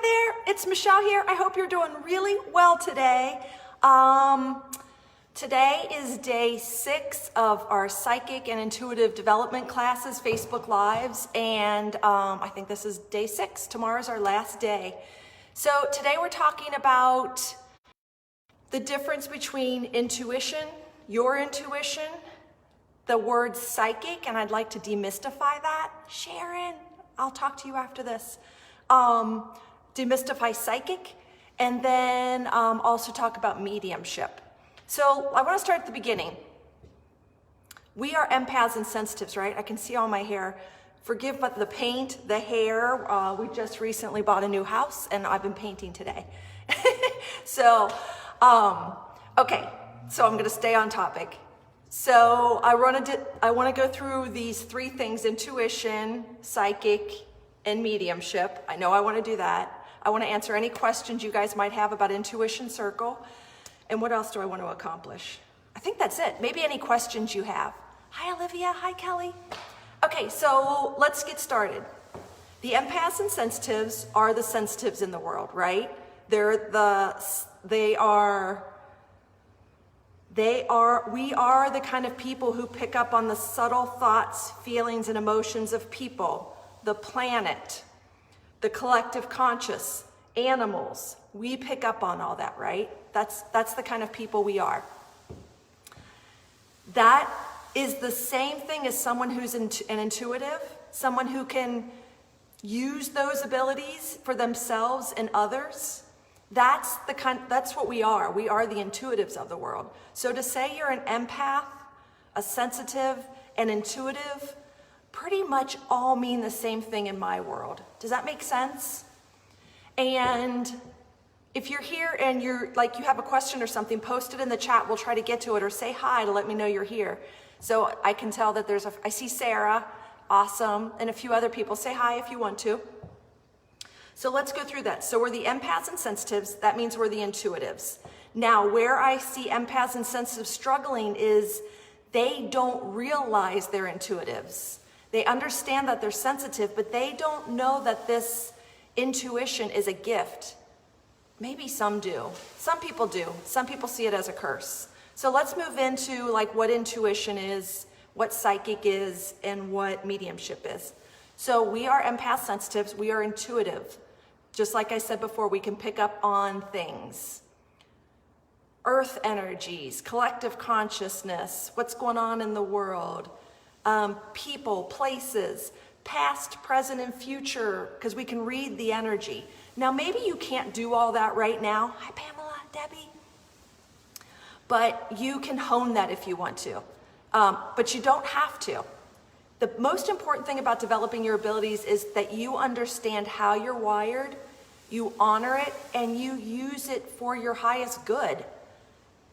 there, it's Michelle here. I hope you're doing really well today. Today is day 6 of our psychic and intuitive development classes, Facebook Lives, and I think this is day 6. Tomorrow's our last day. So today we're talking about the difference between intuition, your intuition, the word psychic, and I'd like to demystify that. Sharon, I'll talk to you after this. Demystify psychic, and then also talk about mediumship. So I want to start at the beginning. We are empaths and sensitives, right? I can see all my hair. Forgive but the paint, the hair. We just recently bought a new house and I've been painting today. So, okay, so I'm going to stay on topic. So I want to go through these 3 things: intuition, psychic, and mediumship. I know I want to do that. I want to answer any questions you guys might have about Intuition Circle. And what else do I want to accomplish? I think that's it. Maybe any questions you have. Hi, Olivia. Hi, Kelly. Okay, so let's get started. The empaths and sensitives are the sensitives in the world, right? We are the kind of people who pick up on the subtle thoughts, feelings, and emotions of people, the planet, the collective conscious, animals. We pick up on all that, right? That's the kind of people we are. That is the same thing as someone who's an intuitive, someone who can use those abilities for themselves and others. That's what we are. We are the intuitives of the world. So to say you're an empath, a sensitive, an intuitive, pretty much all mean the same thing in my world. Does that make sense? And if you're here and you have a question or something, post it in the chat. We'll try to get to it, or say hi to let me know you're here. So I can tell that I see Sarah, awesome, and a few other people. Say hi if you want to. So let's go through that. So we're the empaths and sensitives. That means we're the intuitives. Now, where I see empaths and sensitives struggling is they don't realize they're intuitives. They understand that they're sensitive, but they don't know that this intuition is a gift. Maybe some do. Some people do. Some people see it as a curse. So let's move into what intuition is, what psychic is, and what mediumship is. So we are empath sensitives. We are intuitive. Just like I said before, we can pick up on things. Earth energies, collective consciousness, what's going on in the world, people, places, past, present, and future, because we can read the energy. Now, maybe you can't do all that right now. Hi, Pamela, Debbie. But you can hone that if you want to. But you don't have to. The most important thing about developing your abilities is that you understand how you're wired, you honor it, and you use it for your highest good.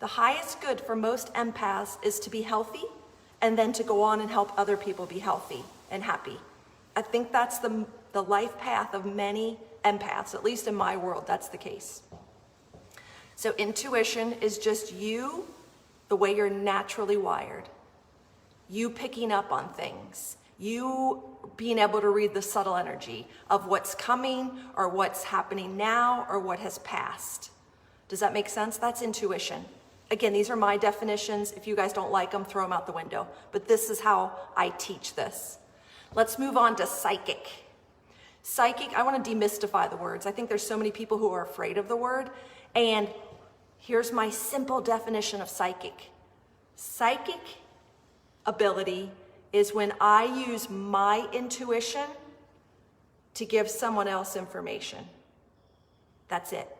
The highest good for most empaths is to be healthy and then to go on and help other people be healthy and happy. I think that's the life path of many empaths, at least in my world, that's the case. So intuition is just you, the way you're naturally wired. You picking up on things. You being able to read the subtle energy of what's coming or what's happening now or what has passed. Does that make sense? That's intuition. Again, these are my definitions. If you guys don't like them, throw them out the window. But this is how I teach this. Let's move on to psychic. Psychic, I want to demystify the words. I think there's so many people who are afraid of the word. And here's my simple definition of psychic. Psychic ability is when I use my intuition to give someone else information. That's it.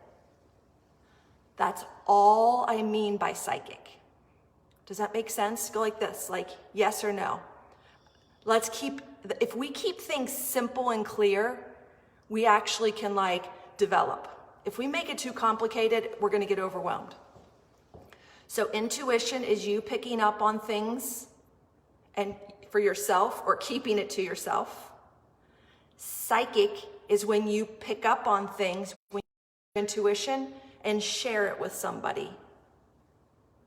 That's all I mean by psychic. Does that make sense? Go like this, yes or no. If we keep things simple and clear, we actually can develop. If we make it too complicated, we're going to get overwhelmed. So intuition is you picking up on things and for yourself or keeping it to yourself. Psychic is when you pick up on things with intuition and share it with somebody.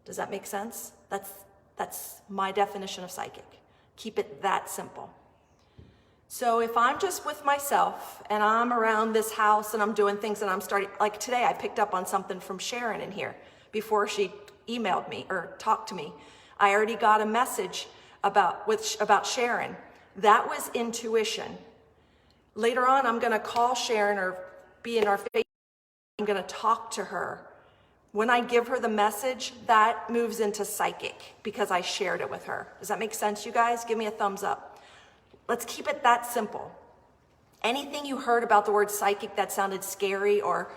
Does that make sense? That's my definition of psychic. Keep it that simple. So if I'm just with myself and I'm around this house and I'm doing things and I'm starting, like today I picked up on something from Sharon in here before she emailed me or talked to me. I already got a message about Sharon. That was intuition. Later on, I'm gonna call Sharon or be in our face. I'm gonna talk to her. When I give her the message, that moves into psychic because I shared it with her. Does that make sense, you guys? Give me a thumbs up. Let's keep it that simple. Anything you heard about the word psychic that sounded scary or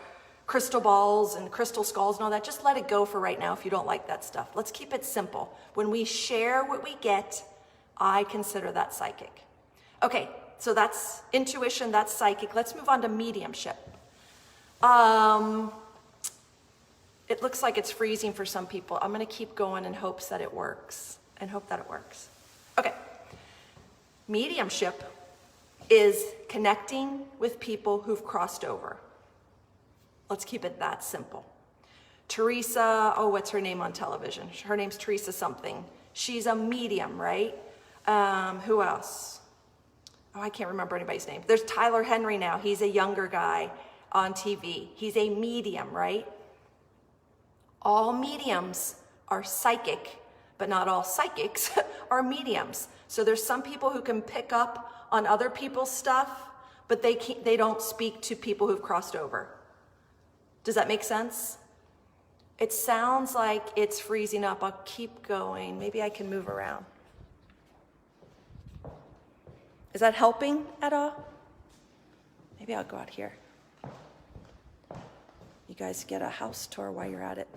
crystal balls and crystal skulls and all that, just let it go for right now if you don't like that stuff. Let's keep it simple. When we share what we get, I consider that psychic. Okay, so that's intuition, that's psychic. Let's move on to mediumship. It looks like it's freezing for some people. I'm gonna keep going in hopes that it works, Okay. Mediumship is connecting with people who've crossed over. Let's keep it that simple. Teresa, what's her name on television? Her name's Teresa something. She's a medium, right? Who else? I can't remember anybody's name. There's Tyler Henry now. He's a younger guy on TV. He's a medium, right? All mediums are psychic, but not all psychics are mediums. So there's some people who can pick up on other people's stuff, but they don't speak to people who've crossed over. Does that make sense? It sounds like it's freezing up. I'll keep going. Maybe I can move around. Is that helping at all? Maybe I'll go out here. You guys get a house tour while you're at it.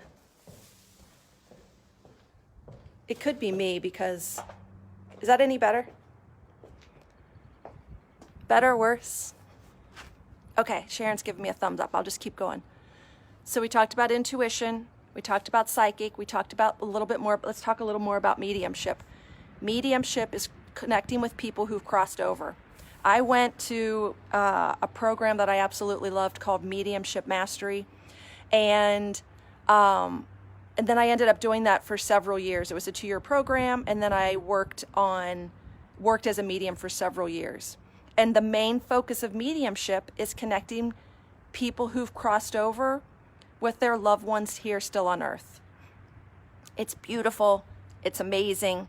It could be me because, is that any better? Better, worse? Okay, Sharon's giving me a thumbs up. I'll just keep going. So we talked about intuition, we talked about psychic, we talked about a little bit more, let's talk a little more about mediumship. Mediumship is connecting with people who've crossed over. I went to a program that I absolutely loved called Mediumship Mastery, and then I ended up doing that for several years. It was a 2-year program, and then I worked as a medium for several years. And the main focus of mediumship is connecting people who've crossed over with their loved ones here still on earth. It's beautiful, it's amazing.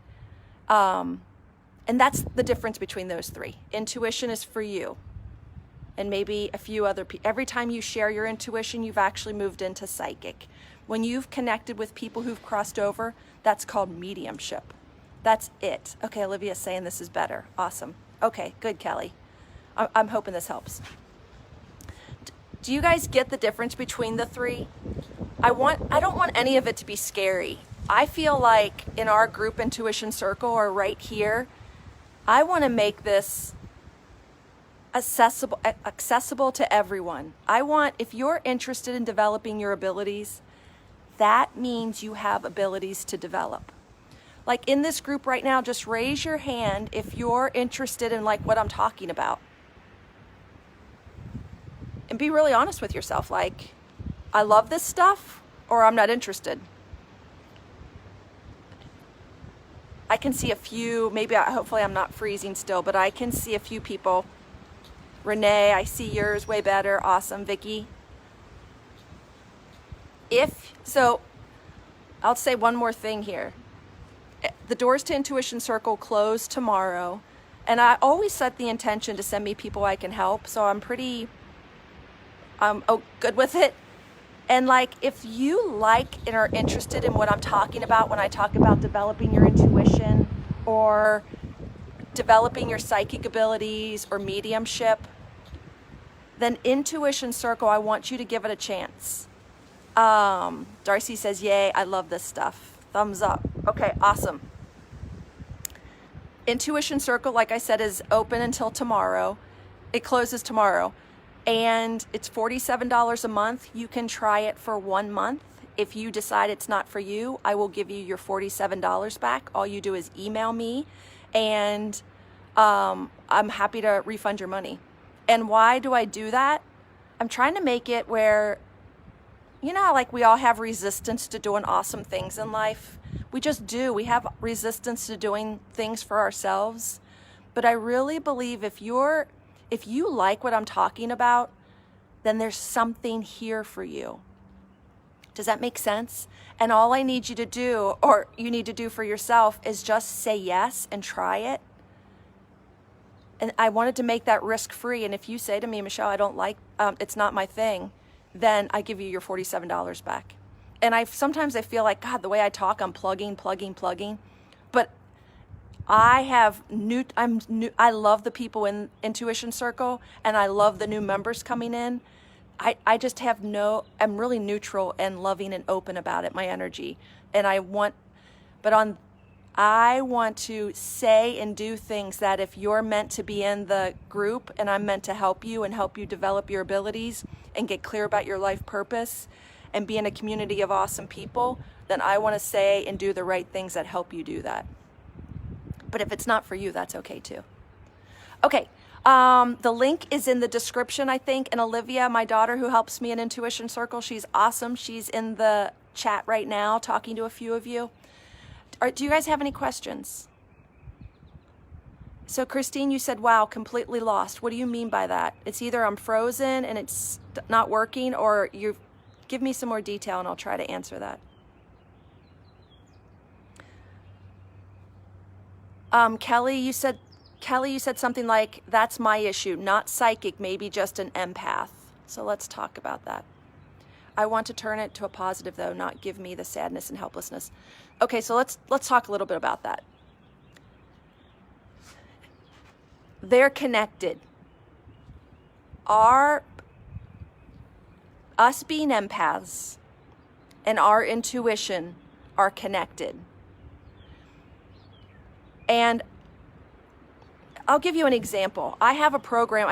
And that's the difference between those three. Intuition is for you, and maybe a few other people. Every time you share your intuition, you've actually moved into psychic. When you've connected with people who've crossed over, that's called mediumship. That's it. Okay, Olivia's saying this is better. Awesome. Okay, good, Kelly. I'm hoping this helps. Do you guys get the difference between the three? I don't want any of it to be scary. I feel like in our group intuition circle, or right here, I want to make this accessible to everyone. If you're interested in developing your abilities, that means you have abilities to develop. Like in this group right now, just raise your hand if you're interested in like what I'm talking about. And be really honest with yourself, like, I love this stuff, or I'm not interested. I can see a few, hopefully I'm not freezing still, but I can see a few people. Renee, I see yours way better. Awesome. Vicky. I'll say one more thing here. The doors to Intuition Circle close tomorrow, and I always set the intention to send me people I can help, so I'm pretty good with it. And like, if you like and are interested in what I'm talking about when I talk about developing your intuition or developing your psychic abilities or mediumship, then Intuition Circle, I want you to give it a chance. Darcy says, yay, I love this stuff. Thumbs up. Okay, awesome. Intuition Circle, like I said, is open until tomorrow. It closes tomorrow. And it's $47 a month. You can try it for 1 month. If you decide it's not for you, I will give you your $47 back. All you do is email me, and I'm happy to refund your money. And why do I do that? I'm trying to make it where, you know, like we all have resistance to doing awesome things in life. We just do. We have resistance to doing things for ourselves. But I really believe if you like what I'm talking about, then there's something here for you. Does that make sense? And all I need you to do, or you need to do for yourself, is just say yes and try it. And I wanted to make that risk-free. And if you say to me, Michelle, I don't like, it's not my thing, then I give you your $47 back. And sometimes I feel like, God, the way I talk, I'm plugging. But I love the people in Intuition Circle, and I love the new members coming in. I just I'm really neutral and loving and open about it, my energy. And I want to say and do things that if you're meant to be in the group and I'm meant to help you and help you develop your abilities and get clear about your life purpose and be in a community of awesome people, then I want to say and do the right things that help you do that. But if it's not for you, that's okay too. Okay. The link is in the description, I think. And Olivia, my daughter who helps me in Intuition Circle, she's awesome. She's in the chat right now talking to a few of you. Do you guys have any questions? So Christine, you said, wow, completely lost. What do you mean by that? It's either I'm frozen and it's not working, or you give me some more detail and I'll try to answer that. Kelly, you said something like, that's my issue, not psychic, maybe just an empath. So let's talk about that. I want to turn it to a positive though, not give me the sadness and helplessness. Okay, so let's talk a little bit about that. They're connected. Us being empaths and our intuition are connected. And I'll give you an example. I have a program,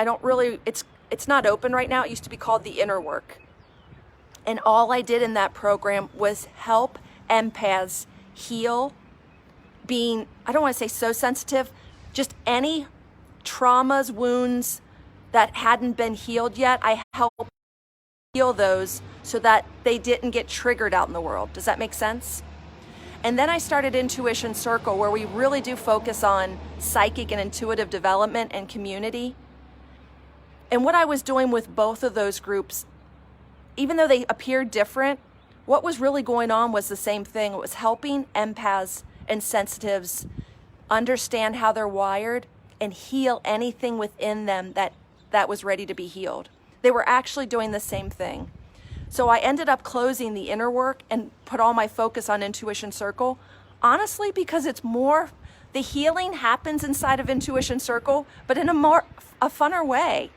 it's not open right now. It used to be called The Inner Work. And all I did in that program was help empaths heal being, I don't want to say so sensitive, just any traumas, wounds that hadn't been healed yet. I help heal those so that they didn't get triggered out in the world. Does that make sense? And then I started Intuition Circle, where we really do focus on psychic and intuitive development and community. And what I was doing with both of those groups, even though they appeared different, what was really going on was the same thing. It was helping empaths and sensitives understand how they're wired and heal anything within them that was ready to be healed. They were actually doing the same thing. So I ended up closing The Inner Work and put all my focus on Intuition Circle, honestly, because it's more, the healing happens inside of Intuition Circle, but in a funner way.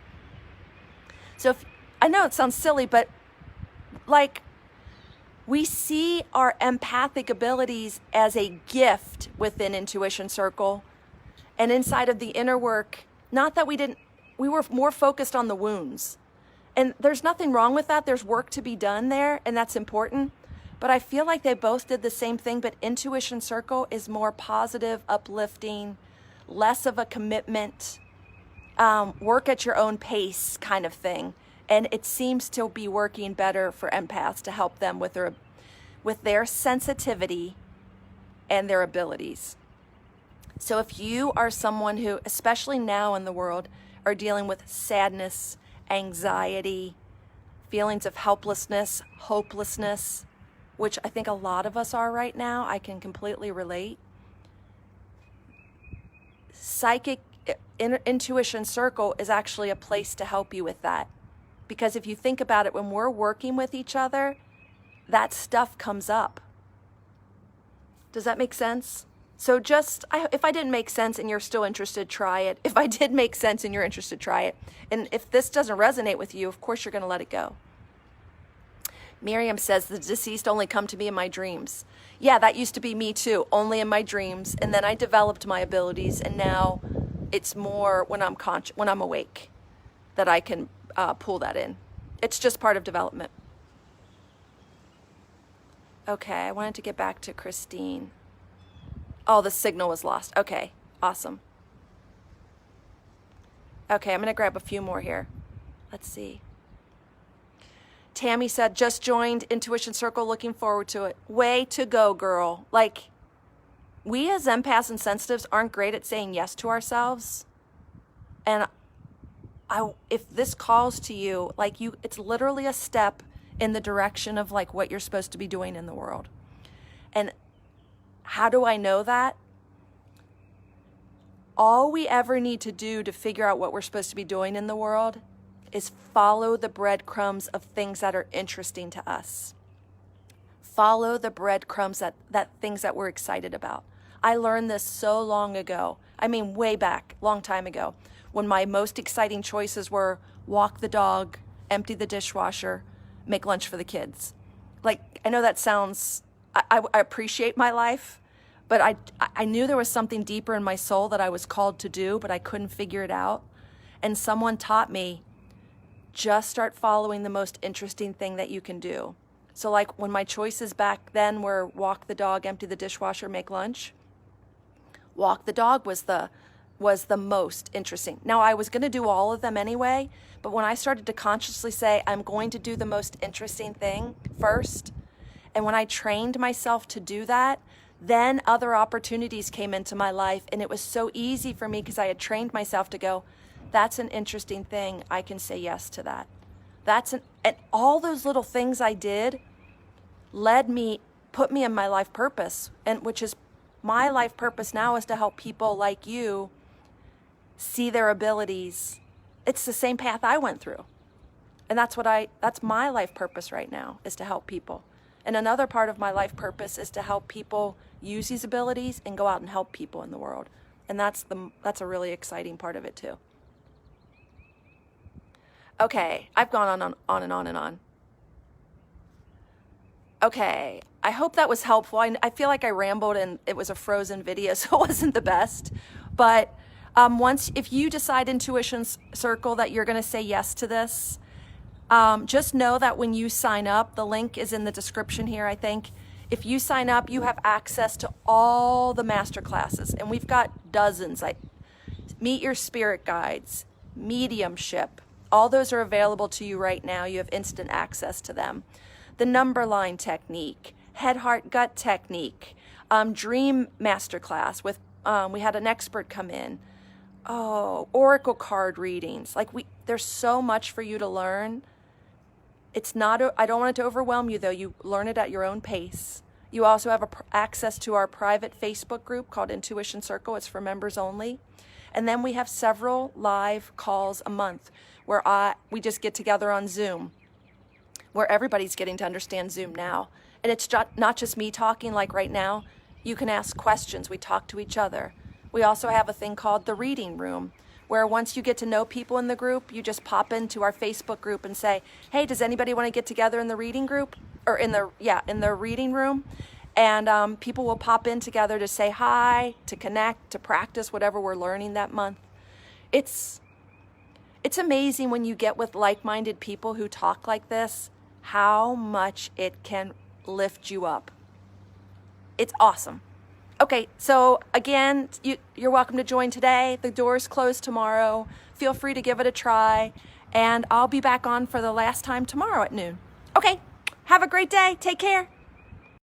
So I know it sounds silly, but like, we see our empathic abilities as a gift within Intuition Circle, and inside of The Inner Work, not that we were more focused on the wounds. And there's nothing wrong with that. There's work to be done there, and that's important. But I feel like they both did the same thing, but Intuition Circle is more positive, uplifting, less of a commitment, work at your own pace kind of thing. And it seems to be working better for empaths to help them with their sensitivity and their abilities. So if you are someone who, especially now in the world, are dealing with sadness, anxiety, feelings of helplessness, hopelessness, which I think a lot of us are right now, I can completely relate. Intuition Circle is actually a place to help you with that. Because if you think about it, when we're working with each other, that stuff comes up. Does that make sense? So if I didn't make sense and you're still interested, try it. If I did make sense and you're interested, try it. And if this doesn't resonate with you, of course you're going to let it go. Miriam says, the deceased only come to me in my dreams. Yeah, that used to be me too, only in my dreams. And then I developed my abilities, and now it's more when I'm awake that I can pull that in. It's just part of development. Okay, I wanted to get back to Christine. Oh, the signal was lost. Okay, awesome. Okay, I'm going to grab a few more here. Let's see. Tammy said, just joined Intuition Circle, looking forward to it. Way to go, girl. Like, we as empaths and sensitives aren't great at saying yes to ourselves. And if this calls to you, like it's literally a step in the direction of like what you're supposed to be doing in the world. And how do I know that? All we ever need to do to figure out what we're supposed to be doing in the world is follow the breadcrumbs of things that are interesting to us. Follow the breadcrumbs that things that we're excited about. I learned this so long ago. I mean, way back, long time ago, when my most exciting choices were walk the dog, empty the dishwasher, make lunch for the kids. Like, I know that sounds, I appreciate my life, but I knew there was something deeper in my soul that I was called to do, but I couldn't figure it out. And someone taught me, just start following the most interesting thing that you can do. So like when my choices back then were walk the dog, empty the dishwasher, make lunch, walk the dog was the most interesting. Now I was going to do all of them anyway, but when I started to consciously say, I'm going to do the most interesting thing first, and when I trained myself to do that, then other opportunities came into my life, and it was so easy for me because I had trained myself to go, that's an interesting thing. I can say yes to that. And all those little things I did put me in my life purpose, and which is my life purpose now is to help people like you see their abilities. It's the same path I went through. And that's my life purpose right now, is to help people. And another part of my life purpose is to help people use these abilities and go out and help people in the world. And that's a really exciting part of it too. Okay, I've gone on and on and on. Okay, I hope that was helpful. I feel like I rambled and it was a frozen video, so it wasn't the best. But if you decide Intuition Circle that you're going to say yes to this, just know that when you sign up, the link is in the description here, I think. If you sign up, you have access to all the master classes, and we've got dozens. Meet Your Spirit Guides, Mediumship, all those are available to you right now. You have instant access to them. The number line technique, head, heart, gut technique, dream masterclass with, we had an expert come in. Oh, oracle card readings. There's so much for you to learn. I don't want it to overwhelm you though. You learn it at your own pace. You also have access to our private Facebook group called Intuition Circle. It's for members only. And then we have several live calls a month where we just get together on Zoom, where everybody's getting to understand Zoom now. And it's not just me talking like right now. You can ask questions. We talk to each other. We also have a thing called the reading room, where once you get to know people in the group, you just pop into our Facebook group and say, hey, does anybody want to get together in the reading group? Or in the reading room? And people will pop in together to say hi, to connect, to practice whatever we're learning that month. It's amazing when you get with like-minded people who talk like this, how much it can lift you up. It's awesome. Okay, so again, you're welcome to join today. The doors close tomorrow. Feel free to give it a try. And I'll be back on for the last time tomorrow at noon. Okay, have a great day. Take care.